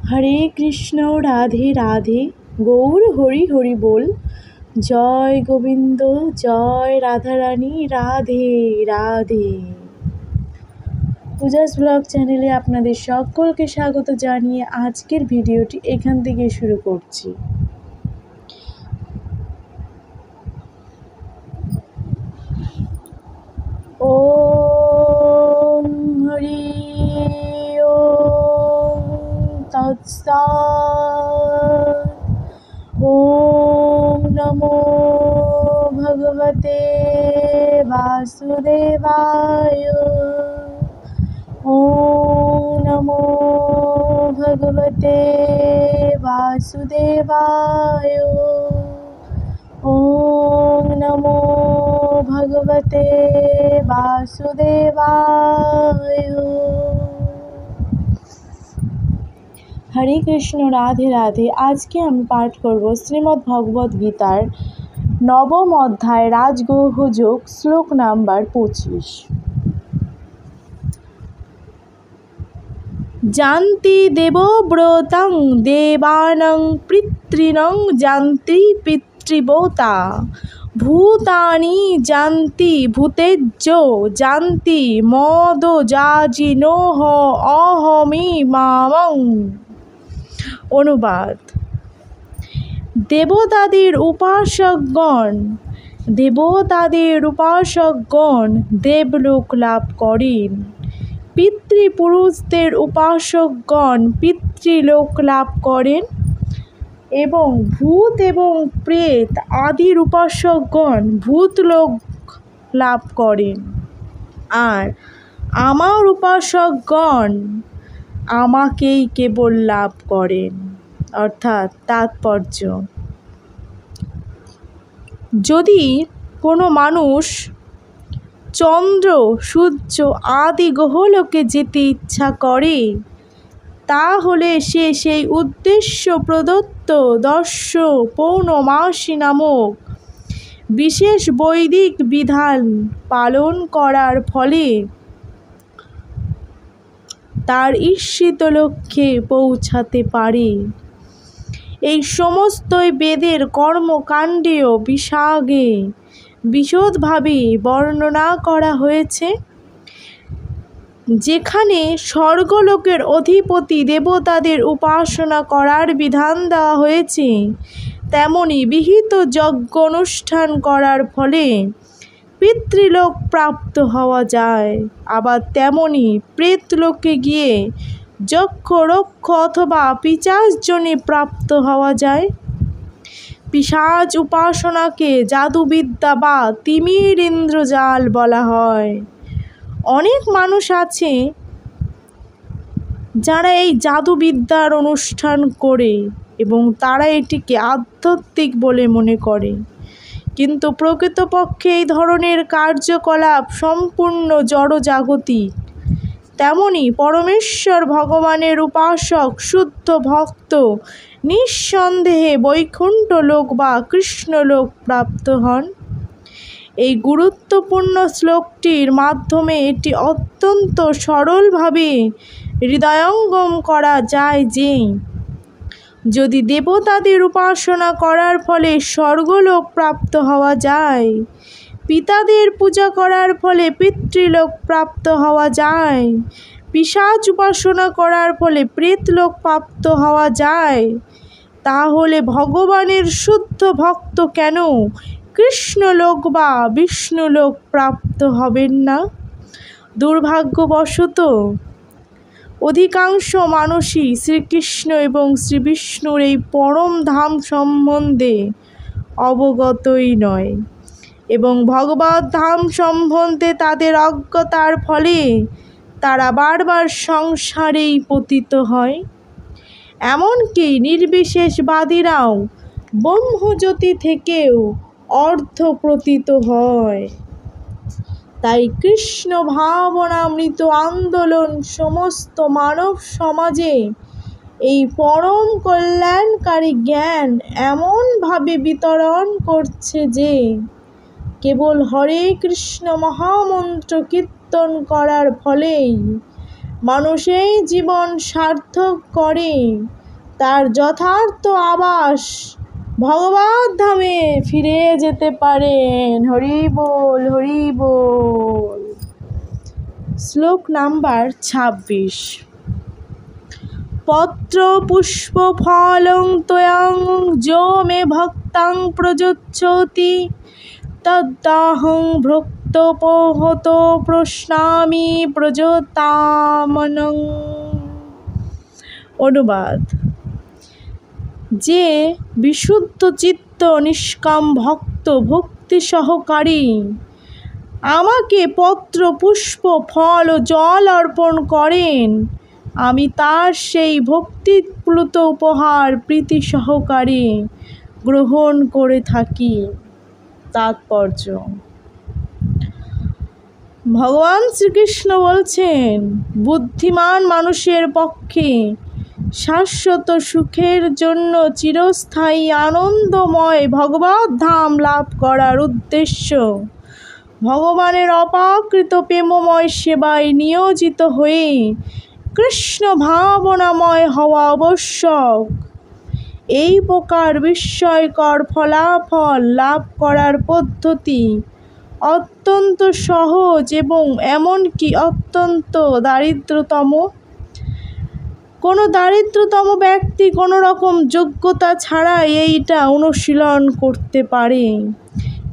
হরে কৃষ্ণ রাধে রাধে গৌর হরি হরি বল। জয় গোবিন্দ জয় Radharani Radhe Radhe. Puja's blog চ্যানেলে আপনাদের সকলকে স্বাগত জানিয়ে আজকের ভিডিওটি এখান থেকে শুরু করছি। ওম হরি ওম তৎসৎ। ওম নমো ভগবতে বাসুদেবায়। ওম নমো ভগবতে বাসুদেবায়। ওম নমো ভগবতে বাসুদেবায়। হরে কৃষ্ণ রাধে রাধে। আজকে আমি পাঠ করব শ্রীমদ্ ভগবদ্ গীতার নবম অধ্যায় রাজগুহ যোগ, শ্লোক নাম্বার 25। জান্তি দেবব্রতং দেবানং পিতৃণং জান্তি পিতৃব্রতা ভূতানি জান্তি ভূতেজ্য জান্তি মদযাজিনোহ অহমি মামং। অনুবাদ: দেবতাদের উপাসকগণ দেবলোক লাভ করেন, পিতৃপুরুষদের উপাসকগণ পিতৃলোক লাভ করেন এবং ভূত এবং প্রেত আদির উপাসকগণ ভূতলোক লাভ করেন। আর আমার উপাসকগণ আমাকেই কেবল লাভ করেন। অর্থাৎ তাৎপর্য: যদি কোনো মানুষ চন্দ্র সূর্য আদি গ্রহলোকে যেতে ইচ্ছা করে, তাহলে সে সেই উদ্দেশ্য প্রদত্ত দর্শ পৌর্ণমাসী নামক বিশেষ বৈদিক বিধান পালন করার ফলে তার ঈপ্সিত লক্ষ্যে পৌঁছাতে পারে। এই সমস্তই বেদের কর্মকাণ্ডেও বিশদভাবে বর্ণনা করা হয়েছে। যেখানে স্বর্গলোকের অধিপতি দেবতাদের উপাসনা করার বিধান দেওয়া হয়েছে, তেমনি বিহিত যজ্ঞ অনুষ্ঠান করার ফলে পিতৃলোক প্রাপ্ত হওয়া যায়। আবার তেমনি প্রেতলোকে গিয়ে যক্ষ রক্ষ অথবা পিশাচযোনি প্রাপ্ত হওয়া যায়। পিশাচ উপাসনাকে জাদুবিদ্যা বা তিমির ইন্দ্রজাল বলা হয়। অনেক মানুষ আছে যারা এই জাদুবিদ্যার অনুষ্ঠান করে এবং তারা এটিকে আধ্যাত্মিক বলে মনে করে, কিন্তু প্রকৃতপক্ষে এই ধরনের কার্যকলাপ সম্পূর্ণ জড়জাগতিক। তেমনি পরমেশ্বর ভগবানের উপাসক শুদ্ধ ভক্ত নিঃসন্দেহে বৈকুণ্ঠ লোক বা কৃষ্ণলোক প্রাপ্ত হন। এই গুরুত্বপূর্ণ শ্লোকটির মাধ্যমে এটি অত্যন্ত সরলভাবে হৃদয়ঙ্গম করা যায় যে, যদি দেবতাদের উপাসনা করার ফলে স্বর্গলোক প্রাপ্ত হওয়া যায়, পিতাদের পূজা করার ফলে পিতৃলোক প্রাপ্ত হওয়া যায়, পিশাচ উপাসনা করার ফলে প্রেতলোক প্রাপ্ত হওয়া যায়, তাহলে ভগবানের শুদ্ধ ভক্ত কেন কৃষ্ণলোক বা বিষ্ণুলোক প্রাপ্ত হবেন না? দুর্ভাগ্যবশত অধিকাংশ মানুষই শ্রীকৃষ্ণ এবং শ্রীবিষ্ণুর এই পরম ধাম সম্বন্ধে অবগতই নয় এবং ভগবত ধাম সম্বন্ধে তাদের অজ্ঞতার ফলে তারা বারবার সংসারেই পতিত হয়। এমনকি নির্বিশেষবাদীরাও ব্রহ্মজ্যোতি থেকেও অর্ধপতিত হয়। তাই কৃষ্ণ ভাবনামৃত আন্দোলন সমস্ত মানব সমাজে এই পরম কল্যাণকারী জ্ঞান এমনভাবে বিতরণ করছে যে কেবল হরে কৃষ্ণ মহামন্ত্র কীর্তন করার ফলেই মানুষ এই জীবন সার্থক করে তার যথার্থ আবাস ভগবত ধামে ফিরে যেতে পারেন। হরি বল, হরি বল। শ্লোক নাম্বার 26। পত্র পুষ্প ফলং ত্বয়ং যো মে ভক্তাং প্রযচ্ছতি তদাহং ভক্তোপহত প্রশ্নামি প্রযতামনং। অনুবাদ: যে বিশুদ্ধ চিত্ত নিষ্কাম ভক্ত ভক্তি সহকারী আমাকে পত্র পুষ্প ফল ও জল অর্পণ করেন, আমি তার সেই ভক্তিপ্লুত উপহার প্রীতি সহকারে গ্রহণ করে থাকি। তাৎপর্য: ভগবান শ্রীকৃষ্ণ বলছেন, বুদ্ধিমান মানুষের পক্ষে শাশ্বত সুখের জন্য চিরস্থায়ী আনন্দময় ভগবত ধাম লাভ করার উদ্দেশ্য ভগবানের অপ্রাকৃত প্রেমময় সেবায় নিয়োজিত হয়ে কৃষ্ণ ভাবনাময় হওয়া আবশ্যক। এই প্রকার বিস্ময়কর ফলাফল লাভ করার পদ্ধতি অত্যন্ত সহজ এবং এমনকি অত্যন্ত দারিদ্রতম। কোনো দারিদ্রতম ব্যক্তি কোনো রকম যোগ্যতা ছাড়াই এইটা অনুশীলন করতে পারে।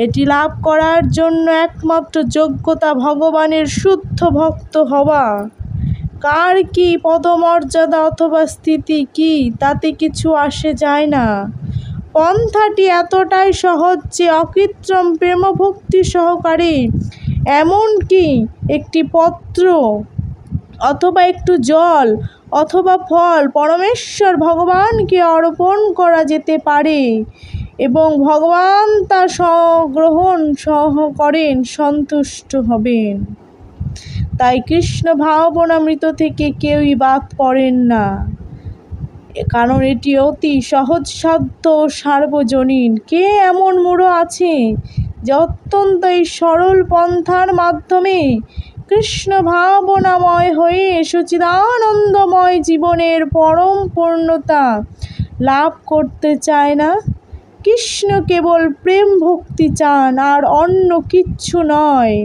এটি লাভ করার জন্য একমাত্র যোগ্যতা ভগবানের শুদ্ধ ভক্ত হওয়া। কার কি পদমর্যাদা অথবা স্থিতি কি তাতে কিছু আসে যায় না। পন্থাটি এতটাই সহজ যে অকৃত্রিম প্রেমভক্তি সহকারে এমনকি একটি পত্র অথবা একটু জল অথবা ফল পরমেশ্বর ভগবানকে অর্পণ করা যেতে পারে এবং ভগবান তা গ্রহণ করেন, সন্তুষ্ট হবেন। তাই কৃষ্ণ ভাবনামৃত থেকে কেউই বাদ পড়েন না, কারণ এটি অতি সহজসাধ্য ও সার্বজনীন। কে এমন মূঢ় আছে যে অত্যন্ত এই সরল পন্থার মাধ্যমে কৃষ্ণ ভাবনাময় হয়ে সচ্চিদানন্দময় জীবনের পরম পূর্ণতা লাভ করতে চায় না? কৃষ্ণ কেবল প্রেম ভক্তি চান, আর অন্য কিচ্ছু নয়।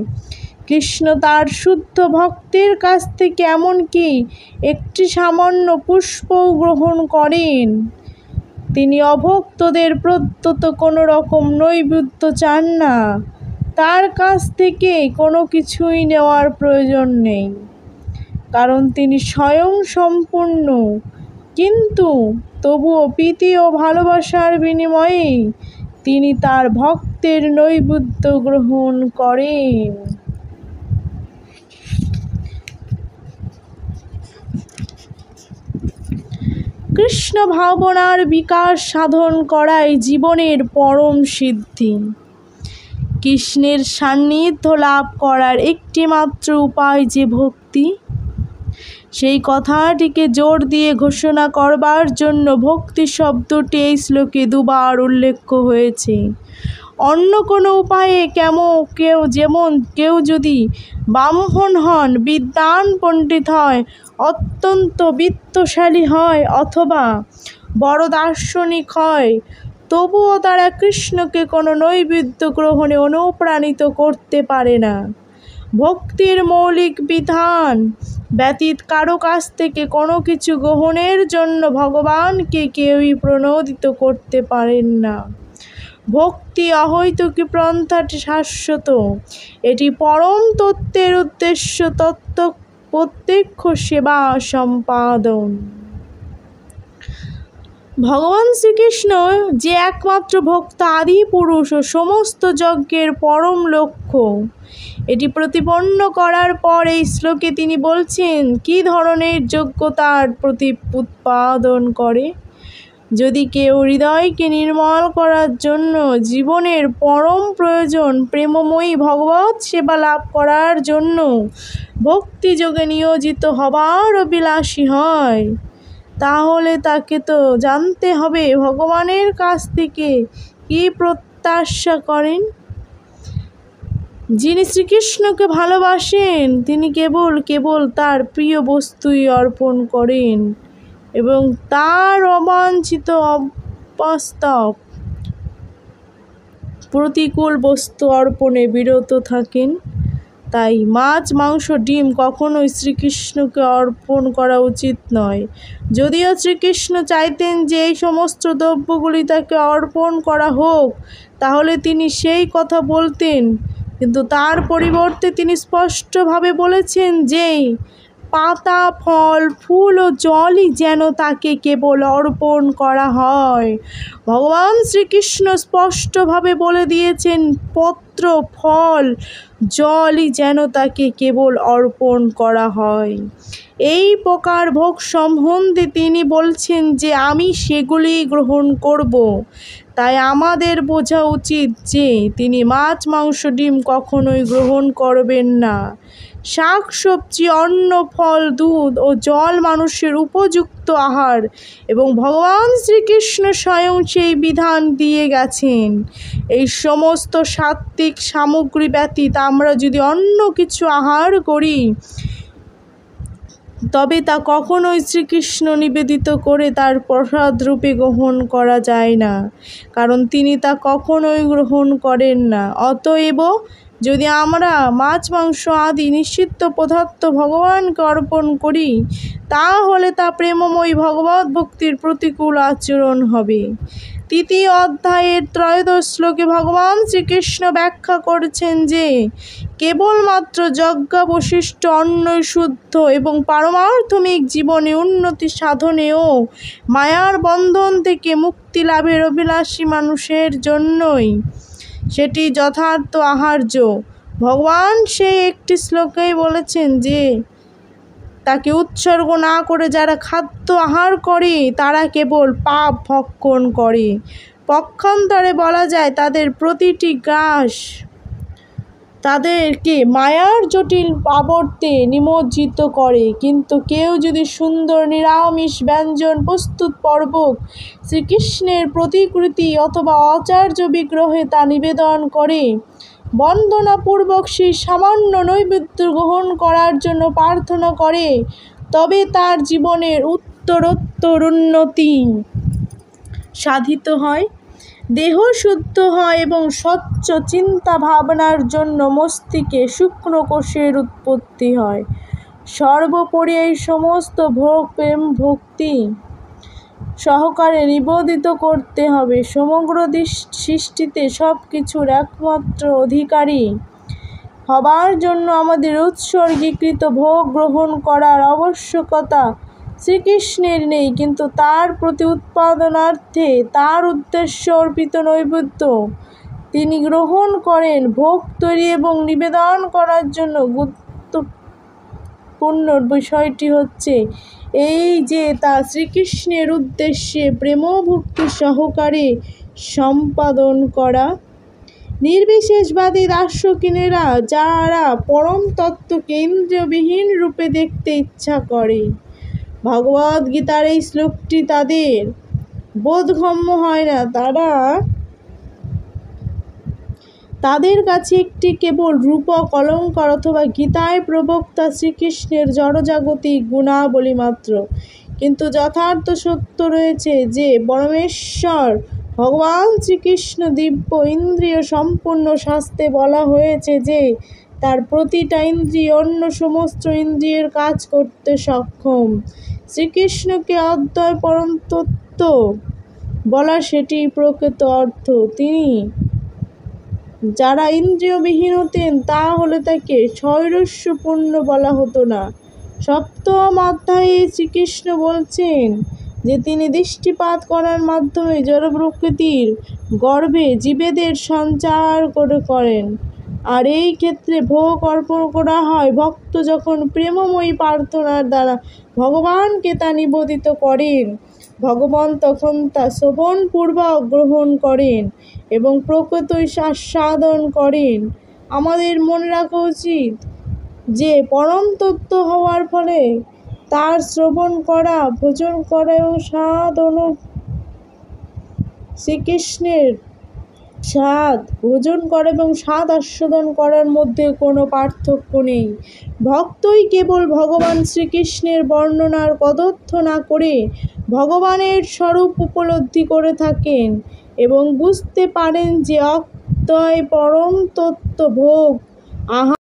কৃষ্ণ তার শুদ্ধ ভক্তের কাছ থেকে এমনকি একটি সামান্য পুষ্পও গ্রহণ করেন। তিনি অভক্তদের প্রদত্ত কোনো রকম নৈবেদ্য চান না। তার কাছ থেকে কোনো কিছুই নেওয়ার প্রয়োজন নেই, কারণ তিনি স্বয়ং সম্পূর্ণ। কিন্তু তবুও প্রীতি ও ভালোবাসার বিনিময়ে তিনি তার ভক্তের নৈবেদ্য গ্রহণ করেন। কৃষ্ণ ভাবনার বিকাশ সাধন করাই জীবনের পরম সিদ্ধি। কৃষ্ণের সান্নিধ্য লাভ করার একটি মাত্র উপায় যে ভক্তি, সেই কথাটিকে জোর দিয়ে ঘোষণা করবার জন্য ভক্তি শব্দটি এই শ্লোকে দুবার উল্লেখ হয়েছে। অন্য কোনো উপায়ে কেউ যদি ব্রাহ্মণ হন, বিদ্বান পণ্ডিত হয়, অত্যন্ত বিত্তশালী হয় অথবা বড় দার্শনিক হয়, তবুও তারা কৃষ্ণকে কোনো নৈবেদ্য গ্রহণে অনুপ্রাণিত করতে পারে না। ভক্তির মৌলিক বিধান ব্যতীত কারো কাছ থেকে কোনো কিছু গ্রহণের জন্য ভগবানকে কেউই প্রণোদিত করতে পারেন না। ভক্তি অহৈতুকী পন্থাটি শাশ্বত। এটি পরম তত্ত্বের উদ্দেশ্য, তত্ত্ব প্রত্যক্ষ সেবা সম্পাদন। ভগবান শ্রীকৃষ্ণ যে একমাত্র ভক্ত, আদি পুরুষ ও সমস্ত যজ্ঞের পরম লক্ষ্য, এটি প্রতিপন্ন করার পর এই শ্লোকে তিনি বলছেন কী ধরনের যোগ্যতার উৎপাদন করে। যদি কেউ হৃদয়কে নির্মল করার জন্য জীবনের পরম প্রয়োজন প্রেমময়ী ভগবত সেবা লাভ করার জন্য ভক্তিযোগে নিয়োজিত হবার অভিলাষী হয়, তাহলে তাকে তো জানতে হবে ভগবানের কাছ থেকে কী প্রত্যাশা করেন। যিনি শ্রীকৃষ্ণকে ভালোবাসেন তিনি কেবল তার প্রিয় বস্তুই অর্পণ করেন এবং তার অবাঞ্ছিত অবাস্তব প্রতিকূল বস্তু অর্পণে বিরত থাকেন। তাই মাছ, মাংস, ডিম কখনোই শ্রীকৃষ্ণকে অর্পণ করা উচিত নয়। যদিও শ্রীকৃষ্ণ চাইতেন যে এই সমস্ত দ্রব্যগুলি তাকে অর্পণ করা হোক, তাহলে তিনি সেই কথা বলতেন, কিন্তু তার পরিবর্তে তিনি স্পষ্টভাবে বলেছেন যে পাতা, ফল, ফুল ও জলই যেন তাকে কেবল অর্পণ করা হয়। ভগবান শ্রীকৃষ্ণ স্পষ্টভাবে বলে দিয়েছেন পত্র, ফল, জলই যেন তাকে কেবল অর্পণ করা হয়। এই প্রকার ভোগ সম্বন্ধে তিনি বলছেন যে আমি সেগুলি গ্রহণ করব। তাই আমাদের বোঝা উচিত যে তিনি মাছ, মাংস, ডিম কখনোই গ্রহণ করবেন না। শাক, সবজি, অন্ন, ফল, দুধ ও জল মানুষের উপযুক্ত আহার এবং ভগবান শ্রীকৃষ্ণ স্বয়ং সেই বিধান দিয়ে গেছেন। এই সমস্ত সাত্ত্বিক সামগ্রী ব্যতীত আমরা যদি অন্য কিছু আহার করি তবে তা কখনোই শ্রীকৃষ্ণ নিবেদিত করে তার প্রসাদ রূপে গ্রহণ করা যায় না, কারণ তিনি তা কখনোই গ্রহণ করেন না। অতএব যদি আমরা মাছ, মাংস আদি নিষিদ্ধ পদার্থ ভগবানকে অর্পণ করি, তাহলে তা প্রেমময়ী ভগবত ভক্তির প্রতিকূল আচরণ হবে। তৃতীয় অধ্যায়ের 13 শ্লোকে ভগবান শ্রীকৃষ্ণ ব্যাখ্যা করছেন যে কেবলমাত্র যজ্ঞাবশিষ্ট অন্নই শুদ্ধ এবং পারমার্থমিক জীবনে উন্নতি সাধনে ও মায়ার বন্ধন থেকে মুক্তি লাভের অভিলাষী মানুষের জন্যই সেটি যথার্থ আহার্য। ভগবান সেই একটি শ্লোকেই বলেছেন যে তাকে উৎসর্গ না করে যারা খাদ্য আহার করে তারা কেবল পাপ ভক্ষণ করে। পক্ষান্তরে বলা যায় তাদের প্রতিটি গ্রাস তাদেরকে মায়ার জটিল আবর্তে নিমজ্জিত করে। কিন্তু কেউ যদি সুন্দর নিরামিষ ব্যঞ্জন প্রস্তুত পূর্বক শ্রীকৃষ্ণের প্রতিকৃতি অথবা আচার্য বিগ্রহে তা নিবেদন করে বন্দনাপূর্বক সেই সামান্য নৈবেদ্য গ্রহণ করার জন্য প্রার্থনা করে, তবে তার জীবনের উত্তরোত্তর উন্নতি সাধিত হয়, দেহ শুদ্ধ হয় এবং স্বচ্ছ চিন্তা ভাবনার জন্য মস্তিষ্কে সূক্ষ্ম কোষের উৎপত্তি হয়। সর্বোপরি এই সমস্ত ভোগ প্রেম ভক্তি সহকারে নিবেদিত করতে হবে। সমগ্র সৃষ্টিতে সব কিছুর একমাত্র অধিকারী হবার জন্য আমাদের উৎসর্গীকৃত ভোগ গ্রহণ করার আবশ্যকতা শ্রীকৃষ্ণের নেই, কিন্তু তার প্রতি উৎপাদনার্থে তার উদ্দেশ্যে অর্পিত নৈবেদ্য তিনি গ্রহণ করেন। ভোগ তৈরি এবং নিবেদন করার জন্য গুরুত্বপূর্ণ বিষয়টি হচ্ছে এই যে তা শ্রীকৃষ্ণের উদ্দেশ্যে প্রেমভক্তি সহকারে সম্পাদন করা। নির্বিশেষবাদী দার্শনিকেরা যারা পরম তত্ত্বকে ইন্দ্রিয়বিহীন রূপে দেখতে ইচ্ছা করে, ভগবদ গীতার এই শ্লোকটি তাদের বোধগম্য হয় না। তাদের কাছে একটি কেবল রূপক অলঙ্কার অথবা গীতায় প্রবক্তা শ্রীকৃষ্ণের জড়জাগতিক গুণাবলী মাত্র। কিন্তু যথার্থ সত্য রয়েছে যে পরমেশ্বর ভগবান শ্রীকৃষ্ণ দিব্য ইন্দ্রিয় সম্পূর্ণ। শাস্ত্রে বলা হয়েছে যে তার প্রতিটা ইন্দ্রিয় অন্য সমস্ত ইন্দ্রিয়ের কাজ করতে সক্ষম। শ্রীকৃষ্ণকে অদ্বয় পরম তত্ত্ব বলা সেটি প্রকৃত অর্থ। তিনি যারা ইন্দ্রিয়বিহীন হতেন তাহলে তাকে ষৈরস্যপূর্ণ বলা হতো না। সপ্তম অধ্যায়ে শ্রীকৃষ্ণ বলছেন যে তিনি দৃষ্টিপাত করার মাধ্যমে জড় প্রকৃতির গর্ভে জীবেদের সঞ্চার করেন, আর এই ক্ষেত্রে ভোগ অর্পণ করা হয়। ভক্ত যখন প্রেমময়ী প্রার্থনার দ্বারা ভগবানকে তা নিবেদিত করেন, ভগবান তখন তা শ্রবণপূর্বক গ্রহণ করেন এবং প্রকৃতই আস্বাদন করেন। আমাদের মনে রাখা উচিত যে পরম তত্ত্ব হওয়ার ফলে তার শ্রবণ করা, ভোজন করা এবং স্বাদ শ্রীকৃষ্ণের স্বাদ ভোজন করা এবং স্বাদ আস্বাদন করার মধ্যে কোনো পার্থক্য নেই। ভক্তই কেবল ভগবান শ্রীকৃষ্ণের বর্ণনার কদর্থ না করে ভগবানের স্বরূপ উপলব্ধি করে থাকেন এবং বুঝতে পারেন যে অক্ষয় পরম তত্ত্ব ভোগ আহার